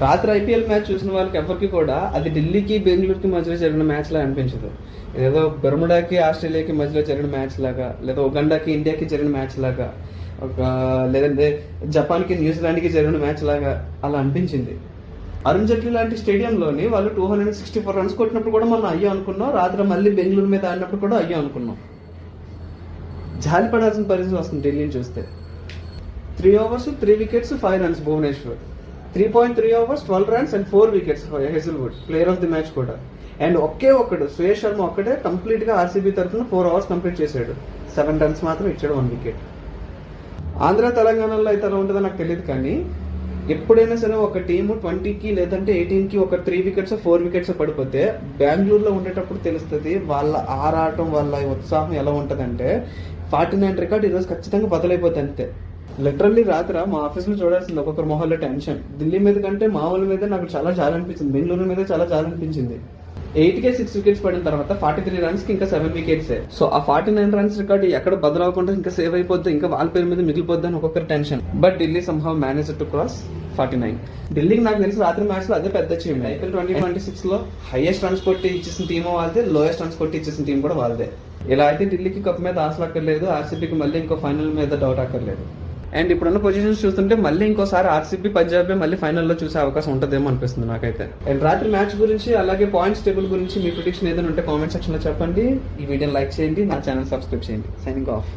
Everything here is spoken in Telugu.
రాత్రి ఐపీఎల్ మ్యాచ్ చూసిన వాళ్ళకి ఎవరికి కూడా అది ఢిల్లీకి బెంగళూరుకి మధ్యలో జరిగిన మ్యాచ్ లా అనిపించదు. ఏదో బెర్ముడాకి ఆస్ట్రేలియాకి మధ్యలో జరిగిన మ్యాచ్ లాగా, లేదా ఉగాండాకి ఇండియాకి జరిగిన మ్యాచ్ లాగా, లేదంటే జపాన్కి న్యూజిలాండ్కి జరిగిన మ్యాచ్ లాగా అలా అనిపించింది. అరుణ్ జైట్లీ లాంటి స్టేడియంలోని వాళ్ళు 264 రన్స్ కొట్టినప్పుడు కూడా మనం అయ్యో అనుకున్నాం. రాత్రి మళ్ళీ బెంగళూరు మీద ఆడినప్పుడు కూడా అయ్యో అనుకున్నాం. జాలి పడాల్సిన పరిస్థితి వస్తుంది ఢిల్లీని చూస్తే. 3 overs 3 wickets 5 runs Bhuvneshwar, 3.3 overs 12 runs and 4 wickets Hazlewood, player of the match కూడా. అండ్ ఒక్కడు శ్రేయస్ శర్మ ఒక్కటే కంప్లీట్ గా ఆర్సీబీ తరఫున 4 overs కంప్లీట్ చేశాడు, 7 runs మాత్రం ఇచ్చాడు, 1 wicket. ఆంధ్ర తెలంగాణలో అయితే అలా ఉంటుందో నాకు తెలియదు, కానీ ఎప్పుడైనా సరే ఒక టీము 20కి లేదంటే 18కి ఒక 3 wickets 4 wickets పడిపోతే బెంగళూరులో ఉండేటప్పుడు తెలుస్తుంది వాళ్ళ ఆరాటం, వాళ్ళ ఉత్సాహం ఎలా ఉంటుందంటే 49 రికార్డ్ ఈరోజు ఖచ్చితంగా బదులైపోతుంది అంతే. లిటరల్లీ రాత్రి మా ఆఫీస్లో చూడాల్సింది ఒక్కొక్కరు మొహల్లో టెన్షన్. ఢిల్లీ మీద కంటే మామూలు మీద నాకు చాలా జాలి అనిపించింది, బెంగళూరు మీద చాలా జాలి అనిపించింది. 8కే 6 wickets పడిన తర్వాత 43 runs కి ఇంకా 7 wickets. సో ఆ 49 runs రికార్డు ఎక్కడ బదలవకుండా ఇంకా సేవ్ అయిపోద్ది, ఇంకా వాళ్ళ పేరు మీద మిగిలిపోద్ది అని ఒక్కొక్కరు tension. But Delhi somehow manage to cross 49. ఢిల్లీకి నాకు తెలిసి రాత్రి మ్యాచ్ లో అదే పెద్ద అచీవ్మెంట్. ఐపీఎల్ 2026 లో హైయెస్ట్ రన్స్ కొట్టి ఇచ్చేసిన టీమో వాళ్ళదే, లోయెస్ట్ రన్స్ కొట్టి ఇచ్చేసిన టీం కూడా వాళ్ళదే. ఇలా అయితే ఢిల్లీకి కప్ మీద ఆశలు అక్కర్లేదు, ఆర్సీబీకి మళ్ళీ ఇంకో ఫైనల్ మీద డౌట్ అక్కర్లేదు. అండ్ ఇప్పుడున్న పొజిషన్స్ చూస్తుంటే మళ్ళీ ఇంకోసారి ఆర్సీబీ పంజాబ్ మళ్ళీ ఫైనల్లో చూసే అవకాశం ఉంటుందేమో అనిపిస్తుంది నాకైతే. అండ్ రాత్రి మ్యాచ్ గురించి అలాగే పాయింట్స్ టేబుల్ గురించి మీ ప్రిడిక్షన్ ఏదైనా ఉంటే కామెంట్ సెక్షన్ లో చెప్పండి. ఈ వీడియోని లైక్ చేయండి, నా ఛానల్ సబ్స్క్రైబ్ చేయండి. Signing off.